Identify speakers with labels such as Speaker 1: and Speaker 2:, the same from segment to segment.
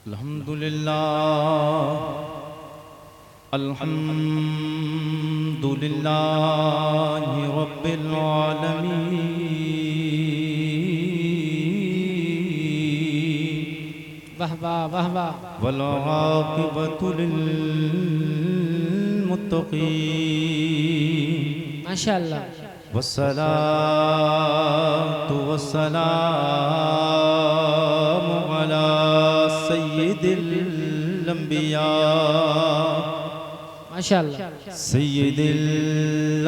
Speaker 1: अल्हम्दुलिल्लाहि रब्बिल आलमीन।
Speaker 2: वाह वाह वाह वाह।
Speaker 1: वल आक़िबतु लिल मुत्तक़ीन।
Speaker 2: माशाअल्लाह।
Speaker 1: वस्सलातु वस्सलामु अला सय्यिदिल अंबिया।
Speaker 2: माशाअल्लाह।
Speaker 1: सय्यिदिल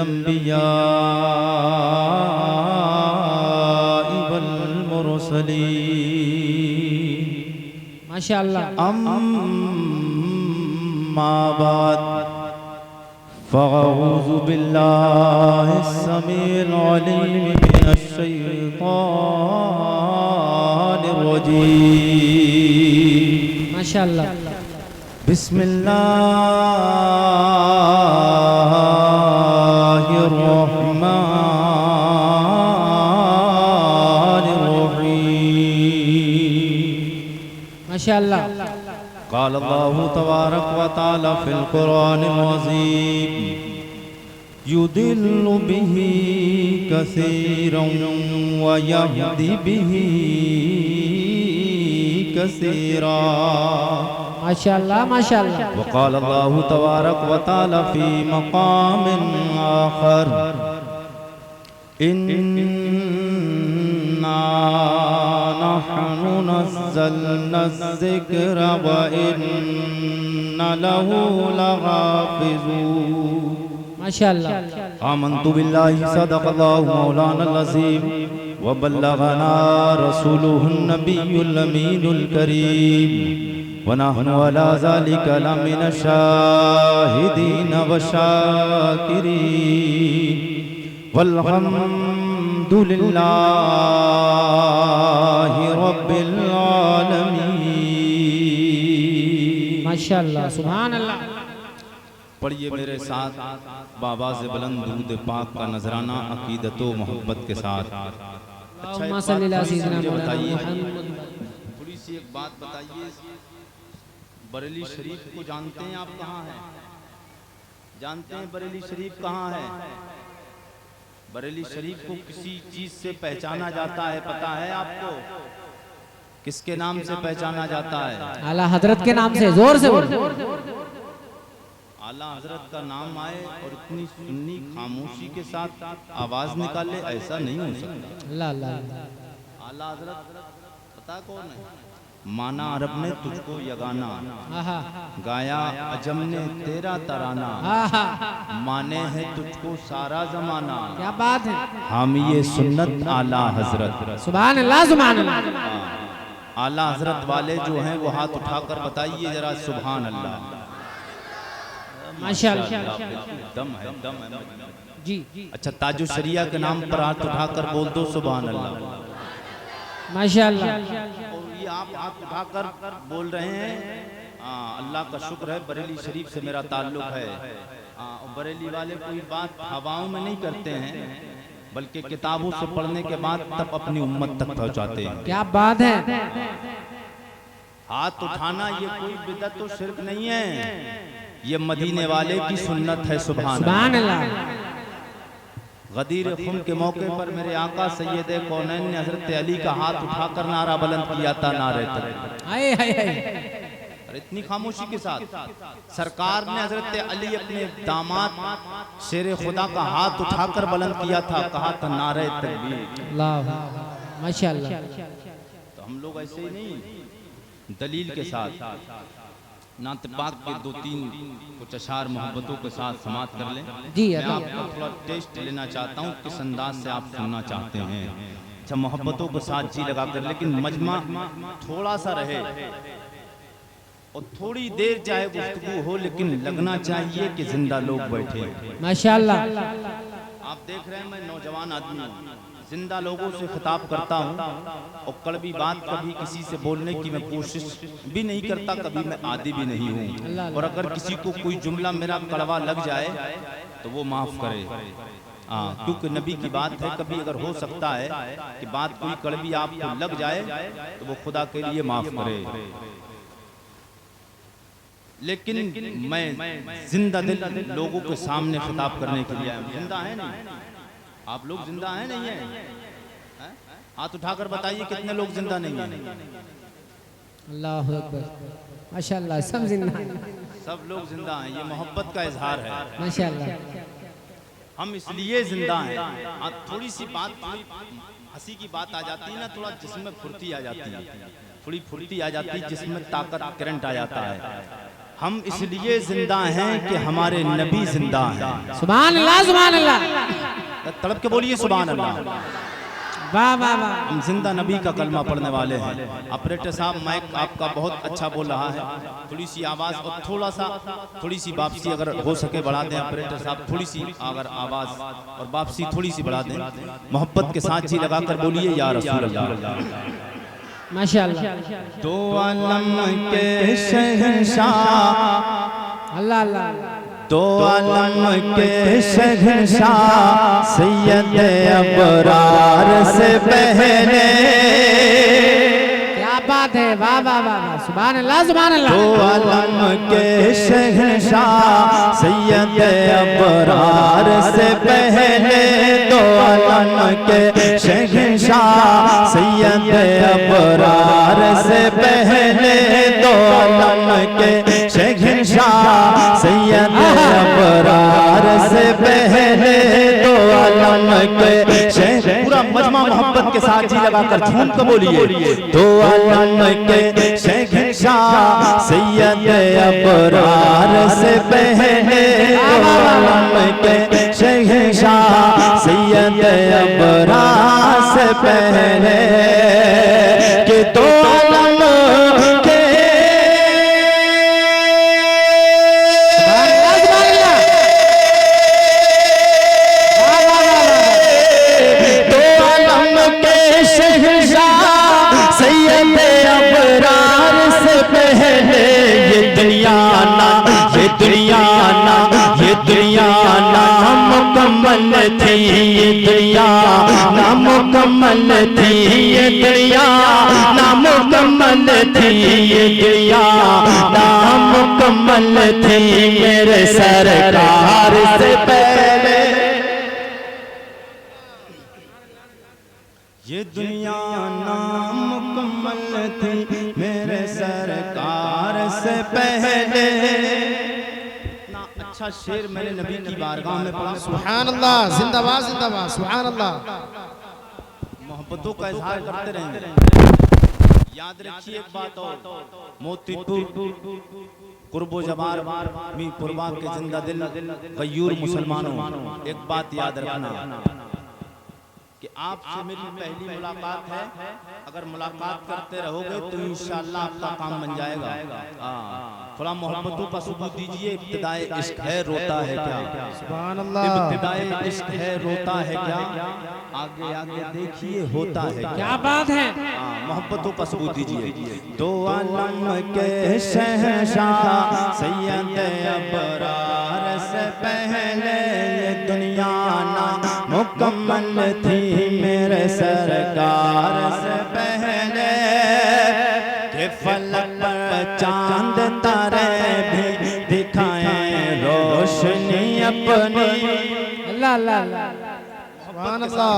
Speaker 1: अंबिया वल मुरसलीन।
Speaker 2: माशाअल्लाह।
Speaker 1: अम्मा बाद फ़अऊज़ु बिल्लाहिस समीइल अलीम मिनश शैतानिर रजीम।
Speaker 2: माशाअल्लाह।
Speaker 1: बिस्मिल्लाहिर रहमानिर रहीम।
Speaker 2: माशाअल्लाह।
Speaker 1: क़ाल अल्लाहु तबारक व तआला फ़िल क़ुरानिल अज़ीम युदिल्लु बिही कसीरन व यहदी बिही कसीरा।
Speaker 2: माशाअल्लाह माशाअल्लाह।
Speaker 1: वक़ाल अल्लाहु तबारक व तआला फ़ी मक़ामिन आख़र इन्ना नहनु नज़्ज़लना ज़िक्र व इन्ना लहू लहाफ़िज़ून।
Speaker 2: माशाअल्लाह।
Speaker 1: आमन्तु बिल्लाहि सदक़ल्लाहु मौलानल अज़ीम व बल्लगना रसूलुहुन नबियुल अमीनुल करीम व नहनु अला ज़ालिका लमिनश शाहिदीन व शाकिरीन वल्हम्दुलिल्लाहि रब्बिल आलमीन।
Speaker 2: माशाअल्लाह सुभान अल्लाह।
Speaker 1: पढ़िए मेरे साथ बाबा से बुलंद दुरूद पाक का नजराना अकीदतो मोहब्बत के साथ।
Speaker 2: अल्लाहुम्मा सल्ली अला सय्यिदिना
Speaker 1: बताइए,
Speaker 2: मुहम्मद।
Speaker 1: थोड़ी सी एक बात बताइए, बरेली शरीफ को जानते हैं आप? कहाँ है? जानते हैं बरेली शरीफ कहाँ है? बरेली शरीफ को किसी चीज से पहचाना जाता है, पता है आपको? किसके नाम से पहचाना जाता है?
Speaker 2: आला हजरत के नाम से। जोर से बोलो।
Speaker 1: आला हजरत का नाम आए और इतनी सुन्नी खामोशी के साथ आवाज निकाले, ऐसा नहीं हो सकता।
Speaker 2: अल्लाह अल्लाह।
Speaker 1: आला हजरत पता कौन है? माना अरब ने तुझको यगाना,
Speaker 2: आहा
Speaker 1: गाया अजम ने तेरा तराना,
Speaker 2: आहा।
Speaker 1: माने है तुझको सारा जमाना।
Speaker 2: क्या बात है।
Speaker 1: हम ये सुन्नत आला हजरत।
Speaker 2: सुभान अल्लाह सुभान अल्लाह।
Speaker 1: आला हजरत वाले जो हैं वो हाथ उठाकर बताइए जरा सुभान अल्लाह।
Speaker 2: माशाअल्लाह।
Speaker 1: दम है, दम है
Speaker 2: जी।
Speaker 1: अच्छा, ताजु शरिया के नाम पर हाथ उठाकर बोल दो सुभान अल्लाह।
Speaker 2: माशाअल्लाह।
Speaker 1: और ये आप हाथ उठाकर बोल रहे हैं, अल्लाह का शुक्र है बरेली शरीफ से मेरा ताल्लुक है। और बरेली वाले कोई बात हवाओं में नहीं करते हैं, बल्कि किताबों से पढ़ने के बाद तब अपनी उम्मत तक पहुंचाते हैं।
Speaker 2: क्या बात है।
Speaker 1: हाथ उठाना ये कोई बिदअत तो शिर्क नहीं है, ये मदीने वाले की सुन्नत है। सुभान
Speaker 2: अल्लाह।
Speaker 1: गदीर खुम के मौके पर मेरे आका सैयद कौनैन ने हजरत अली का हाथ उठाकर नारा बुलंद किया था, नारे तकबीर।
Speaker 2: हाय हाय हाय।
Speaker 1: और इतनी खामोशी के साथ सरकार ने हजरत अली अपने दामाद शेर खुदा का हाथ उठाकर बुलंद किया था, कहा था नारे तकबीर।
Speaker 2: अल्लाह माशाअल्लाह।
Speaker 1: तो हम लोग ऐसे ही नहीं, दलील के साथ नात पाक के दो तीन कुछ अशार मोहब्बतों के साथ समाप्त कर लें।
Speaker 2: जी
Speaker 1: मैं आपको थोड़ा टेस्ट लेना चाहता हूँ, किस अंदाज से आप सुनना चाहते हैं। अच्छा, मोहब्बतों के साथ जी लगा कर, लेकिन मजमा थोड़ा सा रहे और थोड़ी देर चाहे गुफ्तगू हो, लेकिन लगना चाहिए कि जिंदा लोग बैठे।
Speaker 2: माशाअल्लाह।
Speaker 1: आप देख रहे हैं मैं नौजवान आदमी हूँ, जिंदा लोगों से खिताब करता हूँ और कड़वी बात कभी किसी से बोलने की मैं कोशिश भी नहीं करता, कभी मैं आदी भी नहीं हूँ। और अगर किसी को कोई जुमला मेरा कड़वा लग जाए तो वो माफ करे, क्योंकि नबी की बात है, कभी अगर हो सकता है कि बात कोई कड़वी आपको लग जाए तो वो खुदा के लिए माफ करे। लेकिन मैं जिंदा दिल लोगों के सामने खिताब करने के लिए आया हूं। जिंदा है नहीं? आप लोग जिंदा हैं नहीं है? हाथ उठाकर बताइए कितने लोग जिंदा नहीं हैं?
Speaker 2: अल्लाह अकबर, माशाल्लाह, सब जिंदा हैं।
Speaker 1: सब लोग जिंदा हैं। ये मोहब्बत का इजहार है।
Speaker 2: माशाल्लाह,
Speaker 1: हम इसलिए जिंदा हैं। थोड़ी सी बात, हंसी की बात आ जाती है ना, थोड़ा जिस्म में फुर्ती आ जाती है, थोड़ी फुर्ती आ जाती है, जिस्म में ताकत, करंट आ जाता है। हम इसलिए जिंदा हैं कि हमारे नबी जिंदा हैं।
Speaker 2: सुभान अल्लाह, सुभान अल्लाह,
Speaker 1: तड़प के बोलिए सुभान अल्लाह।
Speaker 2: वाह वाह वाह।
Speaker 1: हम जिंदा नबी का कलमा पढ़ने वाले हैं। ऑपरेटर साहब, माइक आपका बहुत अच्छा बोल रहा है, थोड़ी सी आवाज़ और थोड़ी सी वापसी अगर हो सके बढ़ा दें। ऑपरेटर साहब, थोड़ी सी अगर आवाज़ और वापसी थोड़ी सी बढ़ा दें। मोहब्बत के साथ जी लगाकर बोलिए या रसूल अल्लाह।
Speaker 2: माशाल्लाह,
Speaker 1: दो आलम के शहंशाह,
Speaker 2: अल्लाह अल्लाह,
Speaker 1: दो आलम के शहंशाह सैयद अबरार से पहले।
Speaker 2: क्या बात है, वाह वाह वाह, सुभान अल्लाह, सुभान अल्लाह।
Speaker 1: दो आलम के शहंशाह सैयद अबरार से पहले, दो आलम के शहंशाह सैयद अबरार से पहले, दो आलम के शहंशाह सैयद अबरार से पहले, दो आलम के पूरा मजमा मोहब्बत के साथ जी लगाकर झूम के बोलिए। दो आलम के शहंशाह सैयद अबरार से पहले, दो आलम के शहंशाह सैयद अबरार से पहले के दो आलम के मुकम्मल थी, ये दुनिया नामुकम्मल थी, ये दुनिया नामुकम्मल थी, ये दुनिया नामुकम्मल थी मेरे सरकार से पहले। ये दुनिया नामुकम्मल थी मेरे सरकार से पहले। अच्छा शेर मैंने नबी की बारगाह में पढ़ा।
Speaker 3: सुभान अल्लाह, जिंदाबाद जिंदाबाद, सुभान अल्लाह।
Speaker 1: मोहब्बतों का इजहार करते रहेंगे। याद रखिए एक बात और, मोतीपुर कुर्बो जबार मी पुरवा के जिंदा दिल गयूर मुसलमानों, एक बात याद रखना कि आपसे मेरी पहली मुलाकात है। अगर मुलाकात करते रहोगे तो इंशाअल्लाह आपका काम बन जाएगा। थोड़ा मोहब्बतों का सबूत दीजिए। इब्तिदाए इश्क है रोता है क्या?
Speaker 3: सुभान अल्लाह।
Speaker 1: इब्तिदाए इश्क है रोता है क्या? आगे आगे देखिए होता है
Speaker 2: क्या बात है।
Speaker 1: मोहब्बतों का सबूत दीजिए। दो आलम के शहंशाह सैयद अबरार से पहले, ये दुनिया ना मुकम्मल थी मेरे सरकार से पहले, के फलक पर चांद तारे भी दिखाएं रोशनी अपनी।
Speaker 2: अल्लाह अल्लाह अल्लाह,
Speaker 3: सुभान अल्लाह।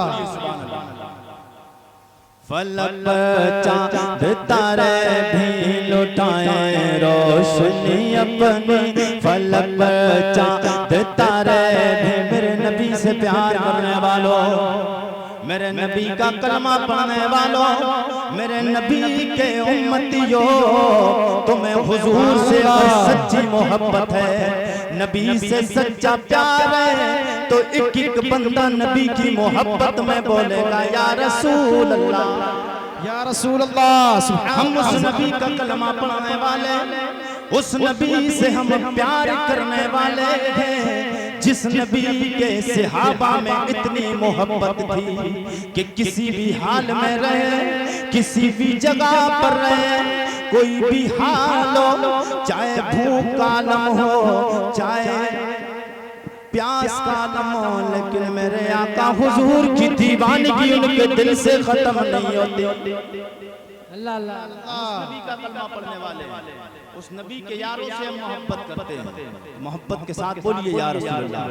Speaker 1: फलक पर चांद तारे भी लुटाएं रोशनी अपनी, फलक पर चांद तारे भी। मेरे नबी से प्यार करने वालों, मेरे नबी का कलमा पढ़ने वालों, मेरे नबी के उम्मतियों, तुम्हें हुजूर से सच्ची मोहब्बत है, नबी से सच्चा प्यार है, तो एक एक बंदा नबी की मोहब्बत में बोलेगा या रसूल अल्लाह,
Speaker 3: या रसूल अल्लाह।
Speaker 1: हम उस नबी का कलमा पढ़ने वाले, उस नबी से हम प्यार करने वाले हैं, जिस नबी के सहाबा में इतनी मोहब्बत थी कि किसी भी हाल में रहे, किसी भी जगह पर रहे, कोई भी हाल हो, चाहे भूख का आलम हो, चाहे प्यास का आलम हो, लेकिन मेरे आका हुजूर की दीवानगी उनके दिल से खत्म नहीं होती।
Speaker 2: अल्लाह अल्लाह
Speaker 1: उस नबी का कलमा पढ़ने वाले, उस नबी के यारों से हम मोहब्बत करते हैं। मोहब्बत के साथ बोलिए या रसूल अल्लाह।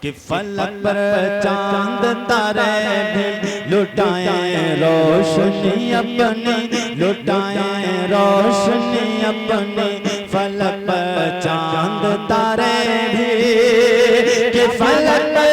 Speaker 1: कि फलक पर चांद तारे भी लुटाएं रोशनी अपनी, लुटाएं रोशनी अपनी, फलक पर चांद तारे भी, कि फलक पर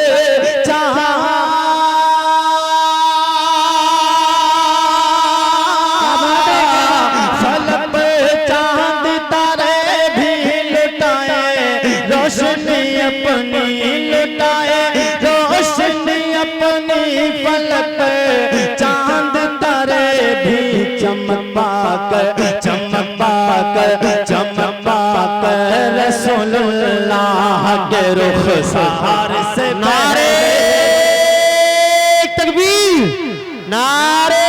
Speaker 1: रुखसार से नारे तकबीर, नारे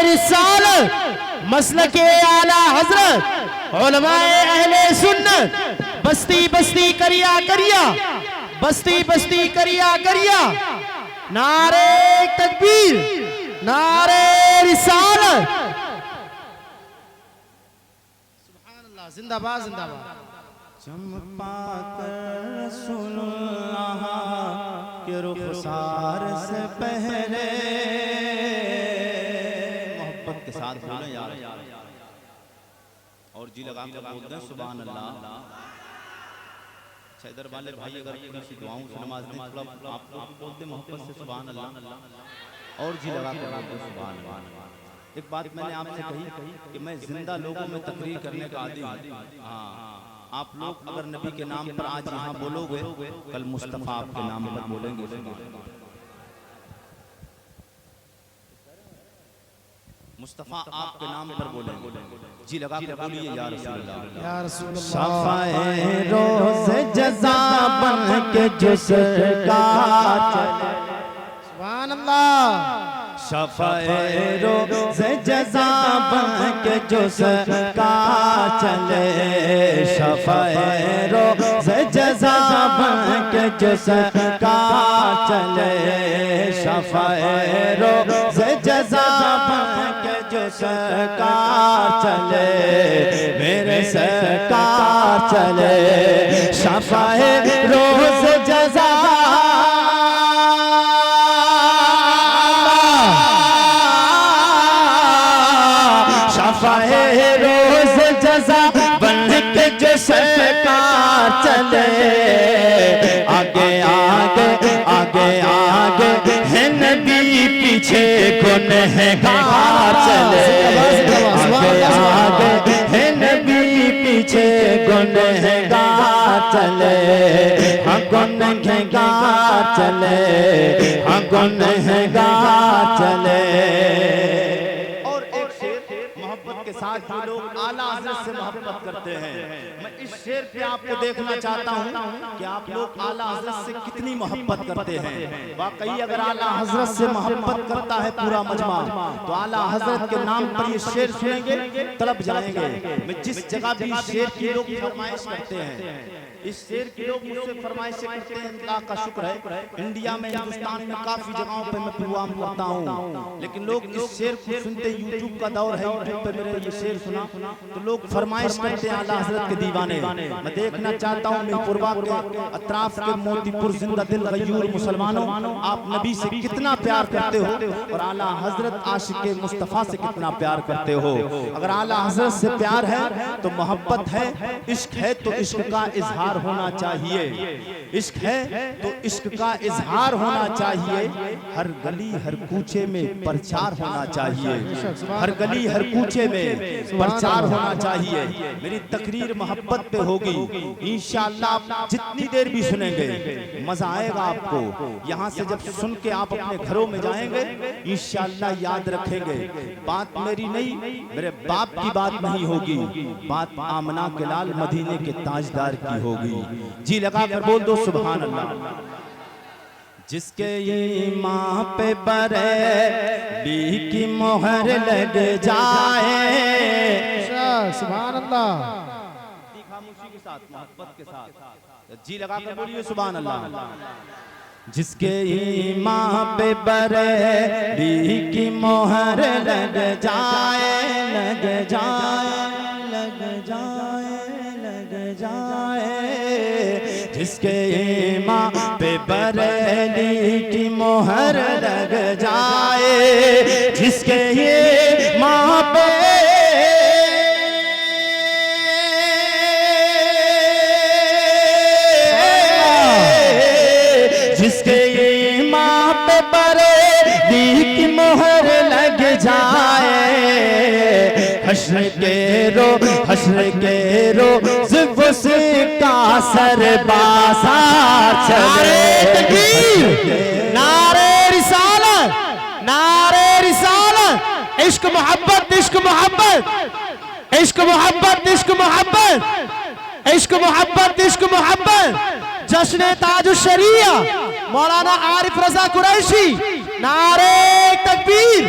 Speaker 1: रिसालत, मसलके आला हजरत, उलमाए अहले सुन्नत, बस्ती बस्ती करिया करिया, बस्ती बस्ती करिया करिया, नारे तकबीर, नारे रिसालत।
Speaker 3: सुभान अल्लाह, जिंदाबाद जिंदाबाद।
Speaker 1: चमका कर रसूलुल्लाह के रुखसार से पहले, मोहब्बत के साथ बोले यार, और जी लगा कर बोल दें सुभान अल्लाह। अच्छा इधर वाले भाई अगर थोड़ी सी दुआओं से नमाज दें, थोड़ा आप लोग बोलते मोहब्बत से सुभान अल्लाह, और जी लगा कर बोलते सुभान अल्लाह। एक बात मैंने आपसे कही कि मैं जिंदा लोगों में तकरीर करने का आदी हूँ। हाँ, आप लोग अगर नबी के नाम पर आज यहाँ बोलोगे, कल मुस्तफा आपके नाम पर बोलेंगे। मुस्तफा आपके नाम पर बोलेंगे। जी लगा कर बोलिए या रसूल अल्लाह,
Speaker 3: या रसूल अल्लाह।
Speaker 1: शफ़ाए रोज़ जज़ा बन के जिसका चले,
Speaker 3: सुभान अल्लाह।
Speaker 1: शफ़ाए रोज़ जज़ा बन के जिसका चले, शफ़ाए रोज़ जज़ा बन के जिसका चले, शफ़ाए रोज़ जज़ा बन के जिसका चले, मेरे सरकार चले, शफ़ाए रोज़ जज़ा रोज़ जज़ा बन के जो सरकार चले, आगे आगे आगे आगे है नबी, पीछे गुनहगार चले, आगे आगे है नबी, पीछे गुनहगार चले, हाँ गुनहगार चले, हाँ गुनहगार चले। के साथ जो लोग आला हज़रत से मोहब्बत करते हैं, मैं इस शेर पे आपको देखना चाहता हूँ कि आप लोग आला हज़रत से कितनी मोहब्बत करते हैं। वाकई अगर आला हज़रत से मोहब्बत करता है पूरा मजमा, तो आला हज़रत के नाम पर ये शेर सुनेंगे तड़प जाएंगे। मैं जिस जगह भी शेर की लोग फरमाइश करते हैं, इस शेर के लोग मुझसे फरमाइशें करते हैं, अल्लाह का शुक्र है इंडिया में, हिंदुस्तान में काफी जगहों पे मैं प्रोग्राम करता हूँ, लेकिन लोग इस शेर को सुनते, यूट्यूब का दौर है, यूट्यूब पे मेरे ये शेर सुना तो लोग फरमाइश करते हैं आला हज़रत के दीवाने। मैं देखना चाहता हूँ मीरपुरवा के अतराफ के मोतीपुर जिंदा दिल गयूर मुसलमानों, आप नबी से कितना प्यार करते हो और आला हज़रत आशिक़े मुस्तफ़ा से कितना प्यार करते हो। अगर आला हज़रत से प्यार है तो मोहब्बत है, इश्क है तो इश्क का इजहार होना चाहिए, इश्क है तो इश्क का इजहार होना चाहिए, हर गली हर कूचे में प्रचार होना चाहिए, हर गली हर कूचे में प्रचार होना चाहिए। मेरी तकरीर मोहब्बत पे होगी इंशाअल्लाह, आप जितनी देर भी सुनेंगे मजा आएगा आपको। यहाँ से जब सुन के आप अपने घरों में जाएंगे इंशाअल्लाह याद रखेंगे, बात मेरी नहीं, मेरे बाप की बात नहीं होगी, बात आमना के लाल मदीने के ताजदार की होगी। जी लगा कर बोल दो सुभान अल्लाह। जिसके ईमान पे बरे बी की मोहर लग जाए,
Speaker 3: सुभान अल्लाह।
Speaker 1: खामोशी के साथ, मोहब्बत के साथ जी लगा कर बोलिए सुभान अल्लाह। जिसके ईमान पे बरेली की मोहर लग जाए लग जाए लग जाए लग जाए, जिसके ईमान पे बरेली की मोहर लग जाए, जिसके ईमान पे जिसके ईमान पे बरेली की मोहर लग जाए, हश्र के रोज़ उसका सर बाज़ार चले।
Speaker 3: नारे रिसालत, नारे रिसालत, इश्क मोहब्बत, इश्क मोहब्बत, इश्क मोहब्बत, इश्क मोहब्बत, इश्क मोहब्बत, इश्क मोहब्बत। जश्न ताजुश्शरिया मौलाना आरिफ रजा कुरैशी, नारे तकबीर,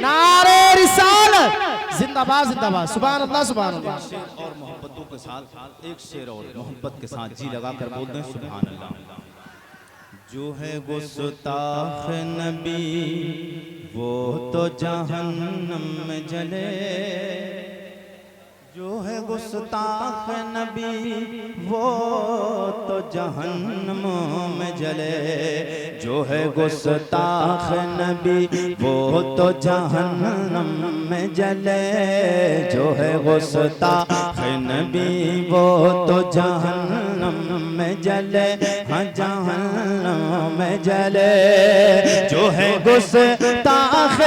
Speaker 3: नारे रिसालत, जिंदाबाद जिंदाबाद, सुभान अल्लाह सुभान अल्लाह।
Speaker 1: और मोहब्बतों के साथ एक शेर और मोहब्बत के साथ जी लगा कर बोल दें सुभान अल्लाह। जो है गुस्ताख नबी वो तो जहन्नम में जले, जो है गुस्ताख नबी वो तो जहन्नम में जले, जो है गुस्ताख नबी वो तो जहन्नम में जले, जो है गुस्ताख नबी वो तो जहन्नम में जले, हाँ जहन्नम में जले, जो है गुस्ताख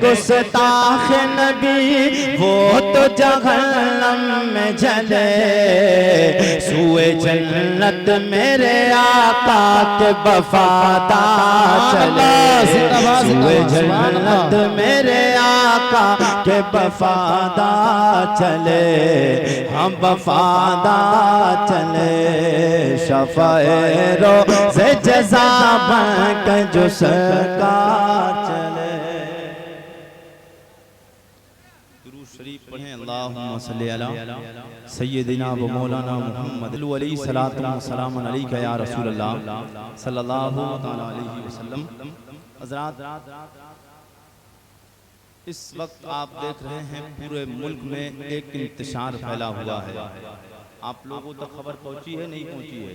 Speaker 1: गुस्ताख नबी वो तो जहन्नम में जले, सूए जन्नत मेरे आका के वफादार चले, सूए जन्नत मेरे आका के वफादार चले, हम वफादार चले, शफ़ाए रोज़े जज़ा बनकर जो सरकार चले। पढ़ें अल्लाहुम्मा सल्ली अला सय्यदिना व मौलाना मुहम्मद अलैहि सलातु व सलाम अलैका या रसूल अल्लाह सल्लल्लाहु तआला अलैहि वसल्लम। हज़रात, इस वक्त आप देख रहे हैं पूरे मुल्क में एक इंतशार फैला हुआ है। आप लोगों तक खबर पहुंची है नहीं पहुंची है?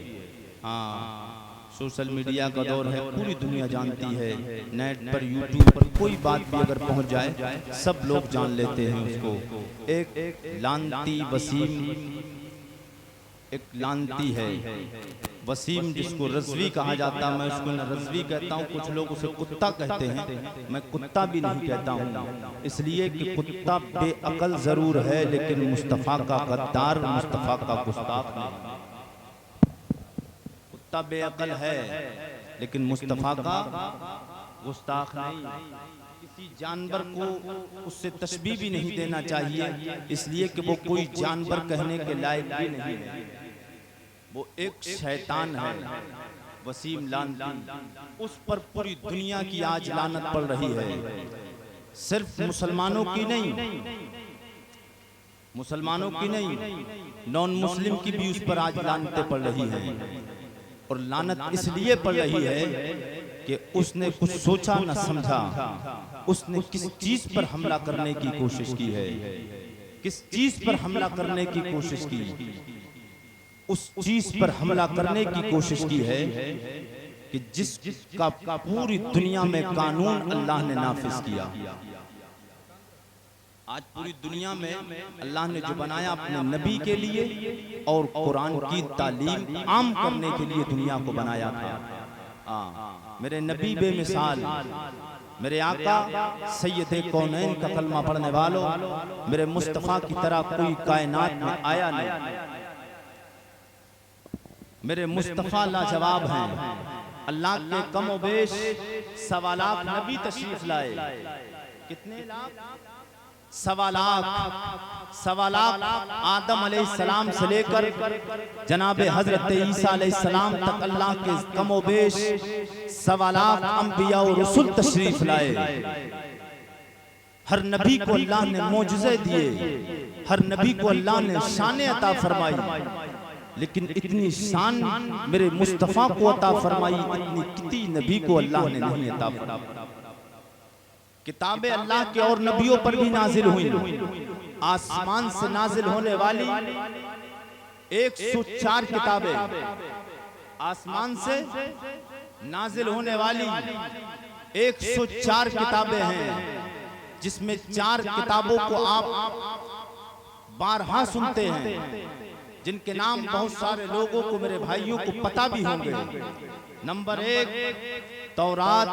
Speaker 1: हाँ, सोशल मीडिया का दौर है, पूरी दुनिया जानती है। नेट पर यूट्यूब पर कोई बात भी अगर पहुंच जाए सब लोग जान लेते हैं उसको। एक लानती वसीम, एक लानती है वसीम जिसको रज़वी कहा जाता है, मैं उसको न रज़वी कहता हूँ, कुछ लोग उसे कुत्ता कहते हैं, मैं कुत्ता भी नहीं कहता हूँ, इसलिए कि कुत्ता बेअकल ज़रूर है लेकिन मुस्तफ़ा का गद्दार, मुस्तफ़ा का गुस्ताख नहीं। कुत्ता बेअकल है लेकिन मुस्तफ़ा का गुस्ताख नहीं। किसी जानवर को उससे तशबीह भी नहीं देना चाहिए, इसलिए कि वो कोई जानवर कहने के लायक भी नहीं है, वो एक शैतान है वसीम लानती। उस पर पूरी दुनिया की आज लानत पड़ रही है, सिर्फ मुसलमानों की नहीं, मुसलमानों की नहीं, नॉन मुस्लिम की भी उस पर आज लानतें पड़ रही हैं। और लानत इसलिए पड़ रही है कि उसने कुछ सोचा न समझा, उसने किस चीज पर हमला करने की कोशिश की है, किस चीज पर हमला करने की कोशिश की, उस चीज पर हमला करने की कोशिश की है कि जिसका पूरी दुनिया में कानून अल्लाह ने नाफिज किया। आज पूरी दुनिया में अल्लाह ने जो बनाया अपने नबी के लिए और कुरान की तालीम आम करने के लिए दुनिया को बनाया था। मेरे नबी बेमिसाल, मेरे आका सैयदे कौनैन का कलमा पढ़ने वालों, मेरे मुस्तफ़ा की तरह कोई कायनात में आया नहीं। मेरे मुस्तफ़ा लाजवाब हैं। अल्लाह के कमोबेश 1.25 लाख नबी तशरीफ लाए। कितने लाख? 1.25 लाख आदम अलैहिस्सलाम से लेकर जनाब हजरत ईसा अलैहिस्सलाम तक अल्लाह के कमोबेश 1.25 लाख अंबिया और रसूल तशरीफ लाए। हर नबी को अल्लाह ने मौजज़े दिए, हर नबी को अल्लाह ने शान अता फरमाई, लेकिन इतनी शान मेरे मुस्तफ़ा को अता फरमाई, इतनी किसी नबी को अल्लाह ने नहीं अता फरमाई। किताबें अल्लाह के और नबियों पर भी नाजिल हुई। आसमान से नाजिल होने वाली 104 किताबें, आसमान से नाजिल होने वाली 104 किताबें हैं, जिसमें 4 किताबों को आप बारहा सुनते हैं, जिनके नाम बहुत सारे लोगों को, मेरे भाइयों को पता भी होंगे। नंबर 1 तौरात,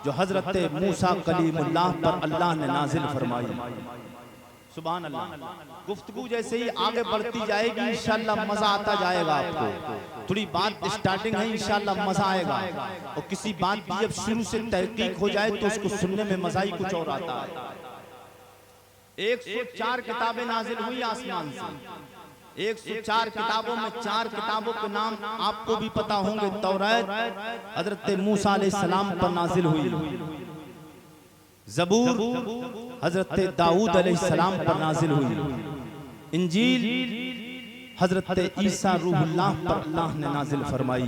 Speaker 1: जो हजरत मूसा कलीमुल्लाह पर अल्लाह ने नाजिल फरमाई। सुभान अल्लाह। गुफ्तगू जैसे ही आगे बढ़ती जाएगी इंशाअल्लाह मजा आता जाएगा आपको। थोड़ी बात स्टार्टिंग है, इंशाअल्लाह मजा आएगा, और किसी बात की जब शुरू से तहकीक हो जाए तो उसको सुनने में मजा ही कुछ और आता है। 104 किताबें नाजिल हुई आसमान से। 104 किताबों में 4 किताबों के नाम आपको भी पता होंगे। तौरात हजरत मूसा अलैहिस्सलाम पर नाजिल हुई, ज़बूर हजरत दाऊद अलैहिस्सलाम पर नाजिल हुई, इंजील हजरत ईसा रूहुल्लाह पर अल्लाह ने नाजिल फरमाई।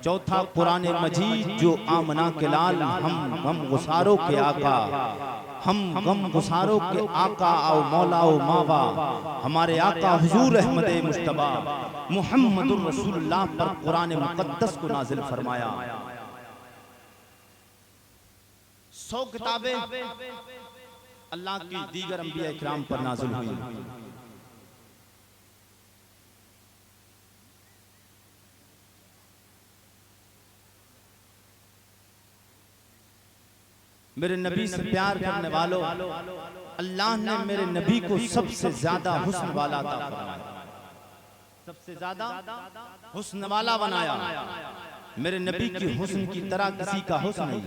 Speaker 1: चौथा कुरान मजीद, जो आमना के लाल, हम गम गुसारों के आका, हम गम गुसारों के आका आओ मौला ओ मावा, हमारे आका हुजूर अहमद मुश्तबा मुहम्मदुर रसूलुल्लाह पर कुरान मुक़द्दस को नाजिल फरमाया। 100 किताबें अल्लाह की दीगर अंबिया इकराम पर नाजिल हुई। मेरे नबी से प्यार करने वालों, अल्लाह ने मेरे नबी को सबसे ज्यादा हुस्न वाला अता फरमाया, सबसे ज्यादा हुस्न वाला बनाया। मेरे नबी की हुस्न की तरह किसी का हुस्न नहीं,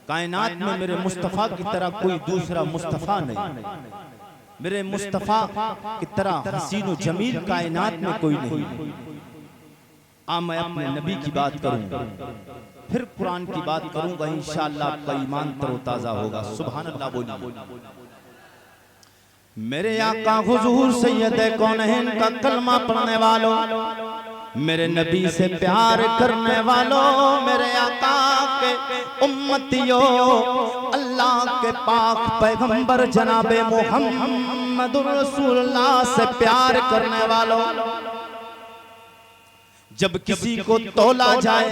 Speaker 1: कायनात में मेरे मुस्तफ़ा की तरह कोई दूसरा मुस्तफ़ा नहीं, मेरे मुस्तफ़ा की तरह हसीन व जमील कायनात में कोई नहीं। मैं अपने नबी की बात करूंगा, फिर कुरान की बात करूंगा, इंशाअल्लाह आपका ईमान तरोताजा होगा। सुभान अल्लाह बोलिए। मेरे आका हुजूर सैयद कौनैन का कलमा पढ़ने वालों, मेरे नबी से प्यार करने वालों, मेरे आका के उम्मतियों, अल्लाह के पाक पैगंबर जनाबे मुहम्मदुर रसूलुल्लाह से प्यार करने वालों, जब किसी को तोला जाए,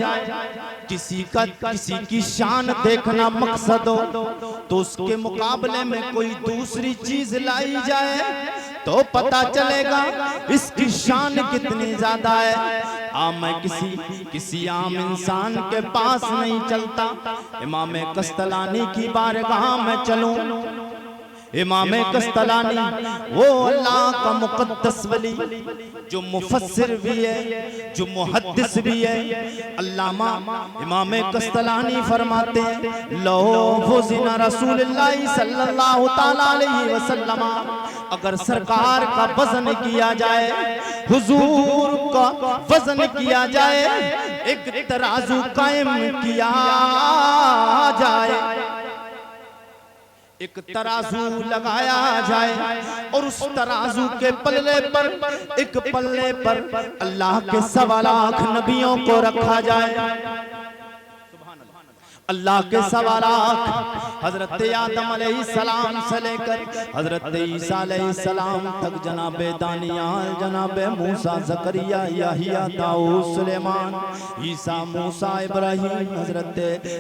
Speaker 1: किसी की शान देखना मकसद हो, तो उसके मुकाबले में कोई दूसरी चीज लाई जाए तो पता चलेगा इसकी शान कितनी ज्यादा है। मैं किसी आम इंसान के पास नहीं चलता, इमाम कस्तलानी की बारगाह में चलूं। इमाम कस्तलानी वो अल्लाह का मुक़द्दस वली, जो मुफस्सिर भी है, जो मुहद्दिस भी है। अल्लामा इमाम कस्तलानी फरमाते हैं, लो फुज़िना रसूलुल्लाह सल्लल्लाहु तआला अलैहि वसल्लम, अगर सरकार का वजन किया जाए, हुजूर का वजन किया जाए, एक तराजू कायम किया जाए, एक तराजू लगाया जाए, और उस तराजू के पल्ले पर, एक पल्ले पर अल्लाह के 1.25 लाख नबियों को रखा जाए। अल्लाह के 1.25 लाख हजरत आदम अलैहिस्सलाम से लेकर हजरत ईसा अलैहिस्सलाम तक, जनाबे दानियाल, जनाबे मूसा, ज़करिया, याहिया, दाऊद, सुलेमान, ईसा, मूसा, इब्राहीम,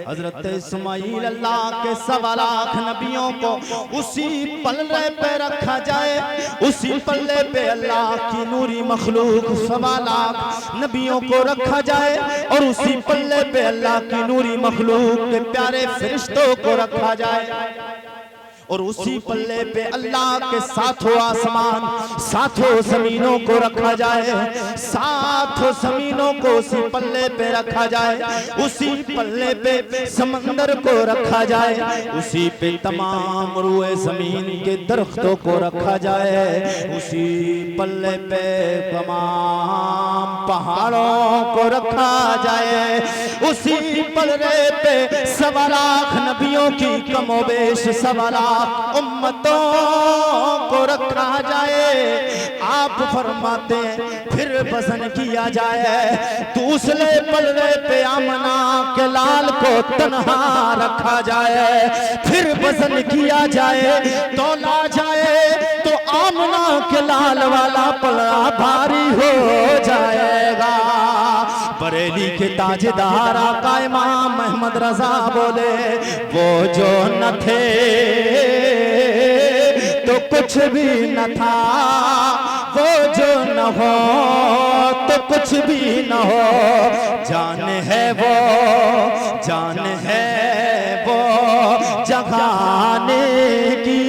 Speaker 1: हजरत इस्माईल, अल्लाह के 1.25 लाख नबियों को उसी पल्ले पे रखा जाए। उसी पल्ले पे अल्लाह की नूरी मखलूक 1.25 लाख नबियों को रखा जाए, और उसी पल्ले पे अल्लाह की नूरी मखलूक के प्यारे फरिश्तों को रखा जाए। और उसी पल्ले पे अल्लाह के साथों आसमान साथों जमीनों को रखा जाए, साथों जमीनों को उसी पल्ले पे रखा जाए, उसी पल्ले पे समंदर को रखा जाए, उसी पे तमाम रुए जमीन के दरख्तों को रखा जाए, उसी पल्ले पे तमाम पहाड़ों को रखा जाए, उसी पल्ले पे 1.25 लाख नबियों की कमोबेश 1.25 लाख उम्मतों को रखा जाए। आप फरमाते हैं फिर वजन किया जाए, दूसरे पल्ले पे आमना के लाल को तन्हा रखा जाए, फिर वजन किया जाए, तोला जाए तो आमना के लाल वाला पल्ला भारी हो जाएगा। बरेली के ताजदार आका इमाम अहमद रजा बोले, वो जो न थे तो कुछ भी न था, वो जो न हो तो कुछ भी न हो, जान है वो, जान है वो जगाने की,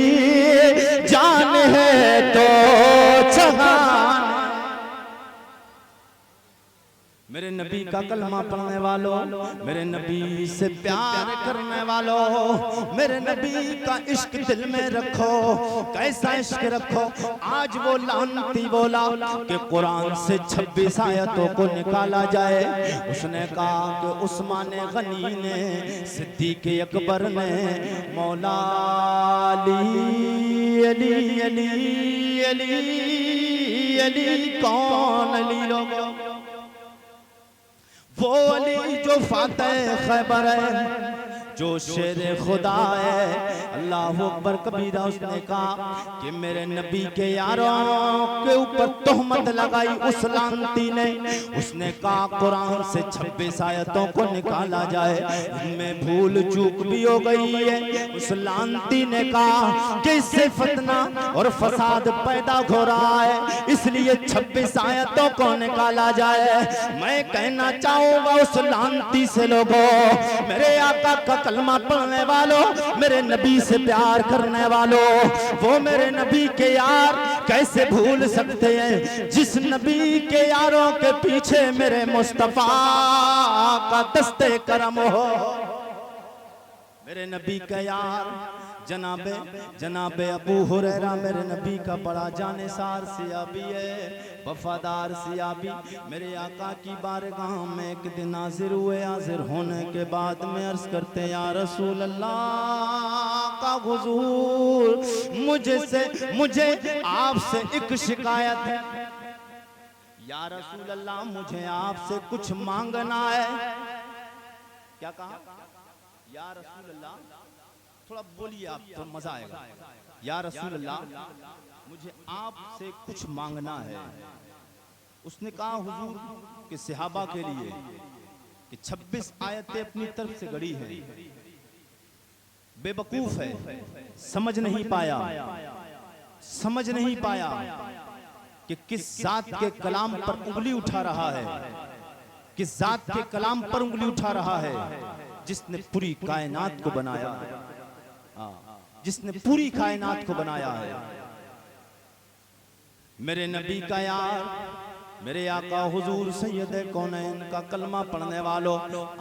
Speaker 1: जान है तो जगाने। मेरे नबी का कलमा पढ़ने वालों, मेरे नबी से प्यार करने वालों, मेरे नबी का इश्क दिल में रखो। कैसा इश्क रखो? आज वो लानती बोला कि कुरान से 26 आयतों को निकाला जाए। उसने कहा कि उस्मान गनी ने, सिद्दीक अकबर ने, मौला अली अली अली अली अली कौन अली लोगों? वो अली जो फातेह खैबर है, जो शेर खुदा है। अल्लाह अकबर कबीरा। उसने कहा कि मेरे नबी के यारों के ऊपर तोहमत लगाई उस लानती ने। उसने कहा कुरान से 26 आयतों को निकाला जाए, इनमें भूल चूक भी हो गई है। उस लानती ने कहा कि इससे फतना और फसाद पैदा हो रहा है, इसलिए 26 आयतों को निकाला जाए। मैं कहना चाहूंगा उस लानती से, लोगों, मेरे आका का कलमा पढ़ने वालों, मेरे नबी से प्यार करने वालों, वो मेरे नबी के यार कैसे भूल सकते हैं जिस नबी के यारों के पीछे मेरे मुस्तफा का दस्ते करम हो। मेरे नबी का यार जनाबे अबू हुरैरा मेरे नबी का बड़ा जानेसार सियाबी है, वफादार सियाबी। मेरे आका की बारगाह में एक दिन हाजिर हुए। हाजिर होने के बाद में अर्ज करते या रसूल अल्लाह का हुजूर, मुझे आपसे एक शिकायत है। या रसूल अल्लाह, मुझे आपसे कुछ मांगना है। क्या कहा? या रसूल अल्लाह, थोड़ा बोलिए आप तो मजा आएगा। या रसूल अल्लाह, मुझे आपसे कुछ मांगना है। उसने कहा हुजूर कि सहाबा के लिए कि 26 आयतें अपनी तरफ से गढ़ी हैं, बेवकूफ है, समझ नहीं पाया कि किस जात के कलाम पर उंगली उठा रहा है, किस जात के कलाम पर उंगली उठा रहा है जिसने पूरी कायनात को बनाया, जिसने पूरी कायनात को बनाया है। मेरे नबी का यार, मेरे आका हुजूर सैयद कौनैन का कलमा पढ़ने वालों,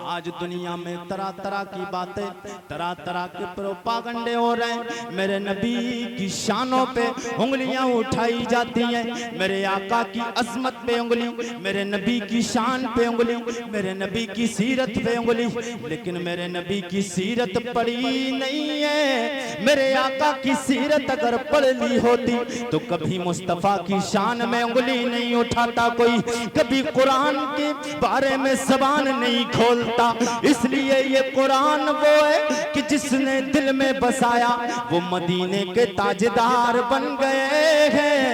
Speaker 1: आज दुनिया में तरह तरह की बातें, तरह तरह के प्रोपागंडे हो रहे हैं। मेरे नबी की शानों पे उंगलियां उठाई जाती हैं, मेरे आका की अजमत पे उंगली, मेरे नबी की शान पे उंगली, मेरे नबी की सीरत पे उंगली, लेकिन मेरे नबी की सीरत पढ़ी नहीं है। मेरे आका की सीरत अगर पढ़ ली होती तो कभी मुस्तफा की शान में उंगली नहीं उठाता कोई, कभी कुरान के बारे में ज़बान नहीं खोलता। इसलिए ये कुरान वो है कि जिसने दिल में बसाया वो मदीने के ताजदार बन गए हैं।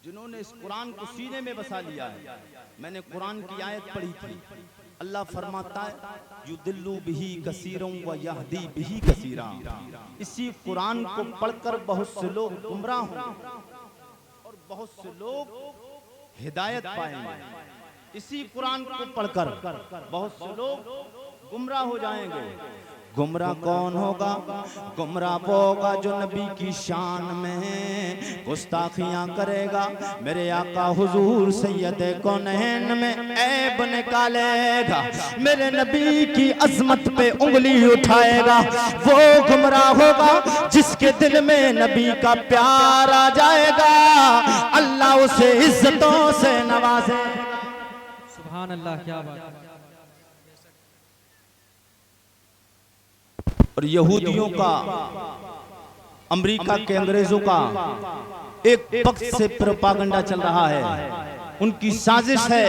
Speaker 1: जिन्होंने इस कुरान को सीने में बसा लिया है। मैंने कुरान की आयत पढ़ी थी, अल्लाह फरमाता है युदिल्लु बिही कसीरों व यहदी बिही कसीरा। इसी कुरान को पढ़कर बहुत से लोग गुमराह होंगे और बहुत से लोग हिदायत पाएंगे। इसी कुरान को पढ़कर बहुत से लोग गुमराह हो जाएंगे, गुमराह कौन होगा? गुमराह वो होगा जो नबी की शान में गुस्ताखियां करेगा, मेरे आका हुजूर सैयद कौनैन में ऐब निकालेगा, मेरे नबी की अजमत पे उंगली उठाएगा। वो गुमराह होगा जिसके दिल में नबी का प्यार आ जाएगा, अल्लाह उसे इज्जतों से नवाजे।
Speaker 2: सुभान अल्लाह, क्या बात है।
Speaker 1: और यहूदियों का, अमेरिका के अंग्रेजों का एक पक्ष से प्रोपागंडा चल रहा है। उनकी साजिश है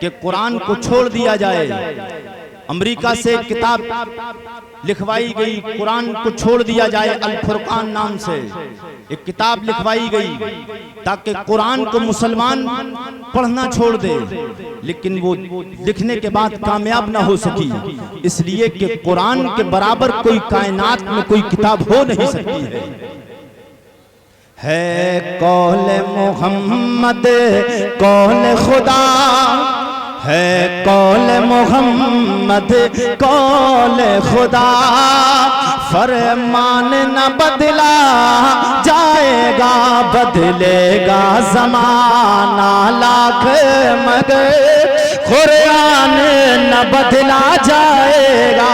Speaker 1: कि कुरान को छोड़ दिया जाए। अमेरिका से किताब लिखवाई गई, कुरान को छोड़ दिया जाए, अल फुरकान नाम से एक किताब लिखवाई गई ताकि कुरान को मुसलमान पढ़ना छोड़ दे, लेकिन वो लिखने के बाद कामयाब ना हो सकी, इसलिए कि कुरान के बराबर कोई कायनात में कोई किताब हो नहीं सकती है कौल मोहम्मद कौल खुदा, है कौल मोहम्मद कौल खुदा, फरमान न बदला जाएगा, बदलेगा जमाना लाख मगर कुरान न बदला जाएगा।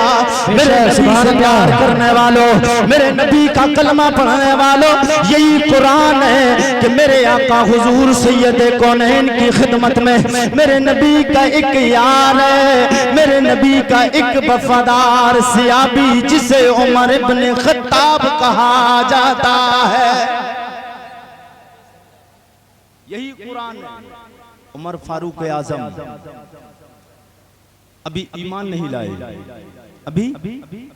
Speaker 1: मेरे नबी से प्यार करने वालों, मेरे नबी का कलमा पढ़ने वालों, यही कुरान है कि मेरे आका हुजूर सैयद कौनैन की खिदमत में मेरे नबी का एक यार है, मेरे नबी का एक वफादार सियाबी जिसे उमर इब्न खत्ताब कहा जाता है, यही कुरान है। उमर फारूक आजम अभी ईमान नहीं लाए, अभी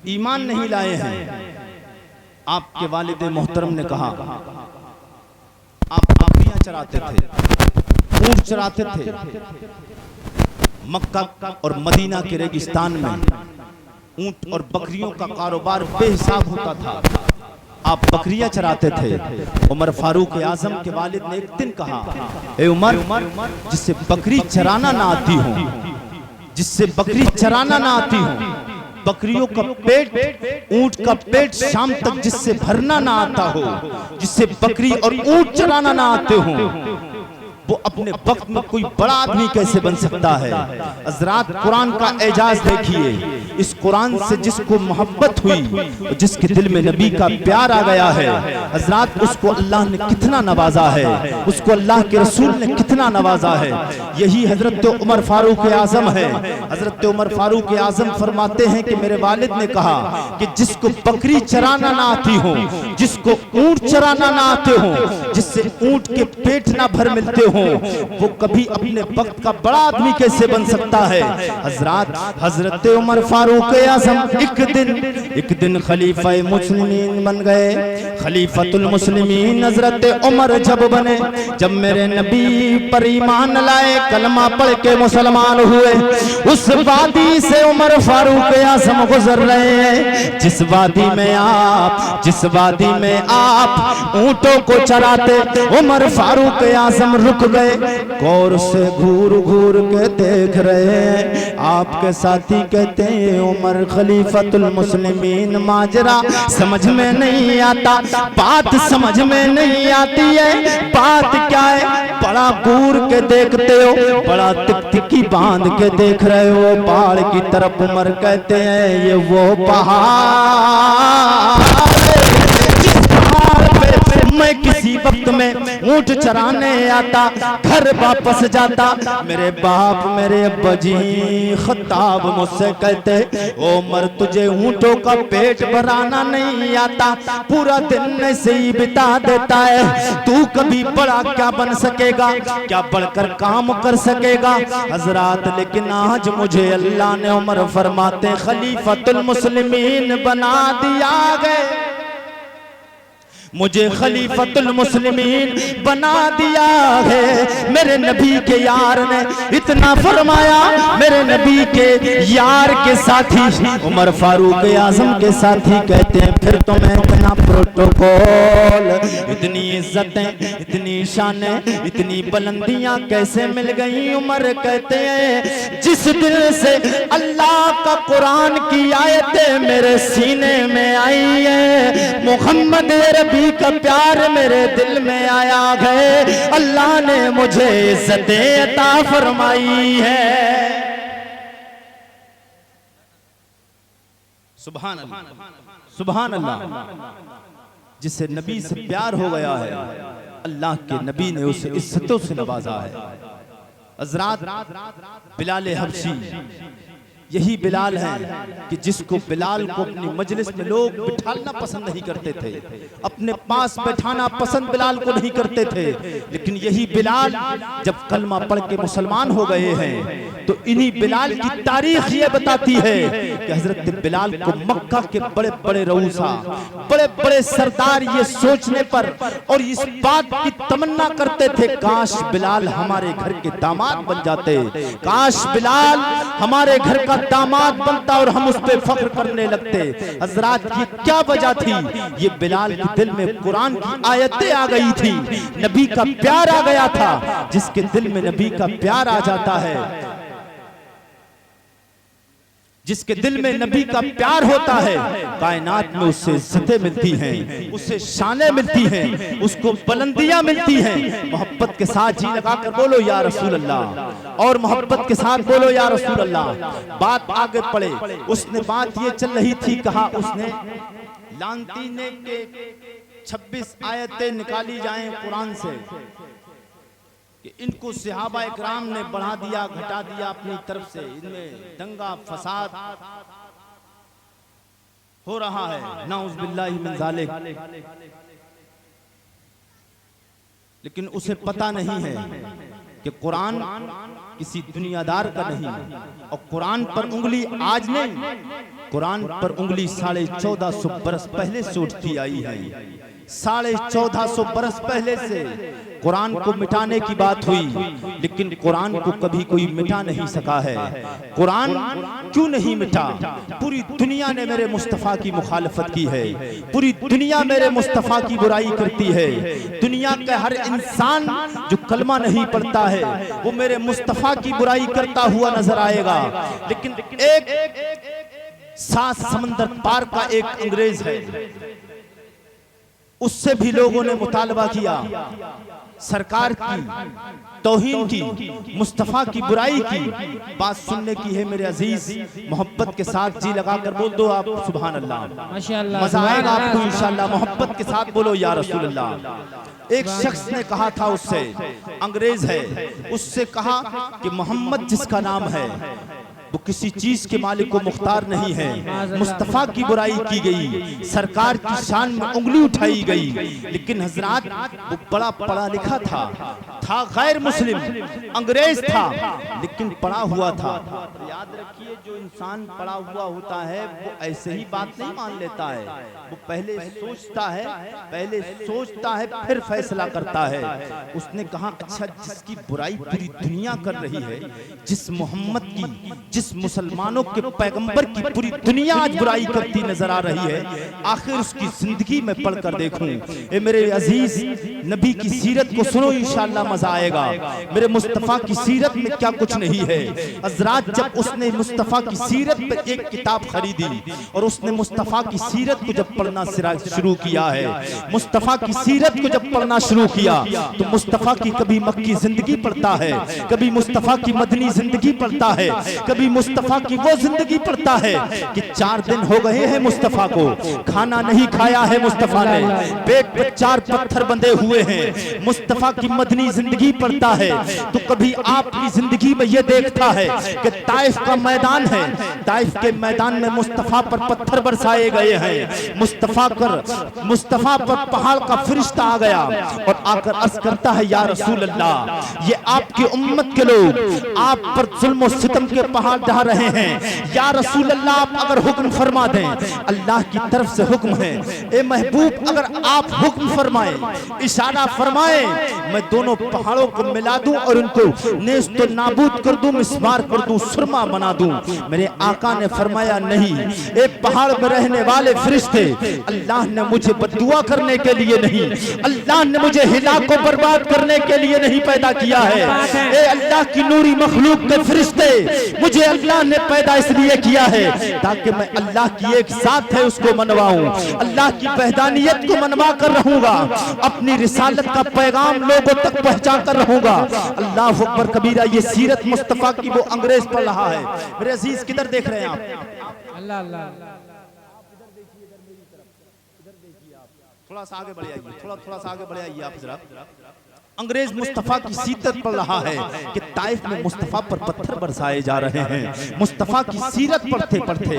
Speaker 1: ईमान नहीं लाए हैं। आपके वालिद मोहतरम ने कहा आप बकरियां चराते थे, ऊंट चराते थे, मक्का और मदीना के रेगिस्तान में ऊंट और बकरियों का कारोबार बेहिसाब होता था, आप बकरियां चराते थे। उमर फारूक आजम के वालिद ने एक दिन कहा, ए उमर, जिससे बकरी चराना ना आती हो, जिससे बकरी चराना ना आती हो, बकरियों का पेट, ऊंट का पेट शाम तक जिससे भरना ना आता हो, जिससे बकरी और ऊंट चराना ना आते हो, वो अपने वक्त में कोई बड़ा आदमी कैसे बन सकता है। हजरात कुरान का एजाज देखिए, इस कुरान से जिसको मोहब्बत हुई, जिसके दिल में नबी का प्यार आ गया है, हजरात उसको अल्लाह ने कितना नवाजा है, उसको अल्लाह के रसूल ने कितना नवाजा है। यही हजरत उमर फारूक आजम है। हजरत उमर फारूक आजम फरमाते हैं कि मेरे वालिद ने कहा कि जिसको बकरी चराना ना आती हो, जिसको ऊंट चराना ना आते हो, जिससे ऊंट के पेट ना भर मिलते हो, वो कभी अपने वक्त का बड़ा आदमी कैसे बन सकता है। हजरत हजरत उमर फारूक आजम एक दिन खलीफा मुस्लिमीन बन गए। खलीफतुल मुस्लिमीन हजरत उमर जब बने, जब मेरे नबी पर ईमान लाए, कलमा पढ़ के मुसलमान हुए, उस वादी से उमर फारूक आजम गुजर रहे हैं जिस वादी में आप ऊंटों को चराते। उमर फारूक आजम रुक गए, गौर से घूर घूर के देख रहे हैं। आपके साथी कहते हैं उमर खलीफतुल मुस्लिमीन, माजरा समझ में नहीं आता, बात समझ में नहीं आती है, बात क्या है। बड़ा घूर के देखते हो, बड़ा टिकटिकी बांध के देख रहे हो पहाड़ की तरफ। उमर कहते हैं ये वो पहाड़ मैं किसी वक्त में ऊंट चराने आता, घर वापस जाता, मेरे बाप मेरे अब्बा जी खत्ताब मुझसे कहते उमर तुझे ऊंटों का पेट भराना नहीं आता, पूरा दिन ऐसे ही बिता देता है, तू कभी बड़ा क्या बन सकेगा, क्या बढ़कर काम कर सकेगा। हजरात लेकिन आज मुझे अल्लाह ने उमर फरमाते खलीफतुल मुस्लिमीन बना दिया गए।
Speaker 3: मुझे खलीफतुल मुस्लिमीन बना दिया है मेरे नबी के यार ने इतना फरमाया। मेरे नबी के यार के साथी उमर फारूक आजम के साथी कहते हैं फिर तो मैं इतना प्रोटोकॉल, इतनी इज्जतें, इतनी शानें, इतनी बुलंदियां कैसे मिल गई। उमर कहते हैं जिस दिल से अल्लाह का कुरान की आयतें मेरे सीने में आई है, मोहम्मद अरबी का प्यार मेरे दिल में आया है, अल्लाह ने मुझे इज्जतें अता फरमाई है।
Speaker 1: सुभान अल्लाह, सुभान अल्लाह। जिससे नबी से प्यार हो गया है, अल्लाह के नबी ने उसे इज्जतों से नवाजा है। हज़रात बिलाल हबशी यही बिलाल है कि जिसको बिलाल को अपनी मजलिस में लोग बिठाना पसंद नहीं करते थे, अपने पास बैठाना पसंद बिलाल को नहीं करते थे, लेकिन यही बिलाल जब कलमा पढ़ के मुसलमान हो गए हैं तो इन्हीं बिलाल की तारीख ये बताती है कि हजरत बिलाल को मक्का के बड़े बड़े रऊसा, बड़े बड़े सरदार ये सोचने पर और इस बात की तमन्ना करते थे काश बिलाल हमारे घर के दामाद बन जाते, काश बिलाल हमारे घर का दामाद बनता और हम उस पे फख्र करने लगते। हजरात ये क्या वजह थी? ये बिलाल के दिल में कुरान की आयतें आ गई थी, नबी का प्यार आ गया था। जिसके दिल में नबी का प्यार आ जाता है, जिसके दिल में नबी का प्यार होता है, कायनात में उससे इज्जतें मिलती हैं, उससे शानें मिलती हैं, उसको बुलंदियां मिलती हैं। मोहब्बत के साथ जी लगाकर बोलो या रसूल अल्लाह, और मोहब्बत के साथ बोलो या रसूल अल्लाह। बात आगे पड़े, उसने बात ये चल रही थी, कहा उसने लानतीने के 26 आयतें निकाली जाएं कुरान से कि इनको सहाबा इकराम ने बढ़ा दिया, घटा दिया अपनी तरफ से, इनमें दंगा फसाद हो रहा है, नाउज़ बिल्लाहि मिन ज़ालिक। लेकिन उसे पता नहीं है कि कुरान किसी दुनियादार का नहीं, और कुरान पर उंगली आज नहीं, कुरान पर उंगली 1450 बरस पहले से उठती आई है। 1450 बरस पहले से कुरान को मिटाने की बात हुई, लेकिन कुरान को कभी कोई मिटा नहीं सका है। कुरान क्यों नहीं मिटा? पूरी दुनिया ने मेरे मुस्तफ़ा की मुखालफत की है, पूरी दुनिया मेरे मुस्तफ़ा की बुराई करती है। दुनिया का हर इंसान जो कलमा नहीं पढ़ता है वो मेरे मुस्तफ़ा की बुराई करता हुआ नजर आएगा। लेकिन एक 7 समंदर पार का एक अंग्रेज है, उससे भी लोगों ने मुतालबा किया, सरकार की तौहीन की, मुस्तफ़ा की बुराई की। बात सुनने की है मेरे अजीज, मोहब्बत के साथ जी लगाकर बोल दो आप सुभान अल्लाह,
Speaker 2: माशाअल्लाह,
Speaker 3: मजा आएगा आपको इंशाअल्लाह। मोहब्बत के साथ बोलो या रसूल अल्लाह। एक शख्स ने कहा था उससे, अंग्रेज है, उससे कहा कि मोहम्मद जिसका नाम है वो किसी चीज के मालिक को मुख्तार नहीं है। मुस्तफ़ा की बुराई की गई, सरकार की शान में उंगली उठाई गई, लेकिन हजरात वो बड़ा पढ़ा लिखा था गैर मुस्लिम अंग्रेज था, लेकिन पढ़ा हुआ था। याद रखिए जो इंसान पढ़ा हुआ होता है वो ऐसे ही बात नहीं मान लेता है, वो पहले सोचता है फिर फैसला करता है। उसने कहा अच्छा जिसकी बुराई पूरी दुनिया कर रही है, जिस मोहम्मद की, जिस मुसलमानों के पैगंबर की पूरी दुनिया आज बुराई करती नजर आ रही है, आखिर उसकी जिंदगी में पढ़कर देखूं। ए मेरे अजीज, नबी की सीरत को सुनो इंशाअल्लाह मजा आएगा। मेरे मुस्तफ़ा की सीरत में क्या कुछ नहीं है। हज़रात जब उसने मुस्तफ़ा की सीरत पर एक किताब खरीदी और उसने मुस्तफ़ा की सीरत को जब पढ़ना शुरू किया है, मुस्तफ़ा की सीरत को जब पढ़ना शुरू किया तो मुस्तफ़ा की कभी मक्की जिंदगी पढ़ता है, कभी मुस्तफ़ा की मदनी जिंदगी पढ़ता है, कभी मुस्तफ़ा की वो जिंदगी पढ़ता है कि 4 दिन हो गए हैं मुस्तफ़ा को खाना नहीं खाया है, मुस्तफ़ा ने पेट पर 4 पत्थर बंधे हुए हुए हैं, मुस्तफा की मदनी जिंदगी पढ़ता है तो कभी आपकी जिंदगी में ये देखता है कि ताइफ का मैदान है, ताइफ के मैदान में मुस्तफा पर पत्थर बरसाए गए हैं, मुस्तफा पर पहाड़ का फरिश्ता आ गया और आकर अर्ज करता है, या रसूल अल्लाह, ये आपकी उम्मत के लोग आप पर जुल्म और सितम के पहाड़ ढा रहे हैं, या रसूल अल्लाह आप अगर हुक्म फरमा दें, अल्लाह की तरफ से हुक्म है, ए महबूब अगर आप हुक्म फरमाए, इशारा फरमाए, मैं दोनों पहाड़ों को मिला दूं और उनको नेस्त नाबूद कर दूं, मिसमार कर दूं, सुरमा बना दूं। मेरे आका ने फरमाया नहीं, ए पहाड़ में रहने वाले फरिश्ते, अल्लाह ने मुझे बद्दुआ करने के लिए नहीं, अल्लाह ने मुझे हिला को बर्बाद करने के लिए नहीं पैदा किया है। ए अल्लाह की नूरी मखलूक के फरिश्ते, मुझे अल्लाह ने पैदा इसलिए किया है ताकि मैं अल्लाह की एक साथ है उसको मनवाऊं, अल्लाह की वहदानियत को मनवा कर रहूंगा, अपनी रिसालत का पैगाम लोगों तक पहुंचा कर रहूंगा। अल्लाह अकबर कबीरा। ये सीरत मुस्तफा की वो अंग्रेज पढ़ रहा है। मेरे अजीज किधर देख रहे हैं आप?
Speaker 2: अल्लाह अल्लाह।
Speaker 3: थोड़ा सा आगे बढ़ आइए, थोड़ा सा आगे बढ़ आइए आप जरा। अंग्रेज मुस्तफा की सीरत पढ़ रहा है कि ताइफ में मुस्तफा पर पत्थर बरसाए जा रहे हैं। मुस्तफा की सीरत पढ़ते पढ़ते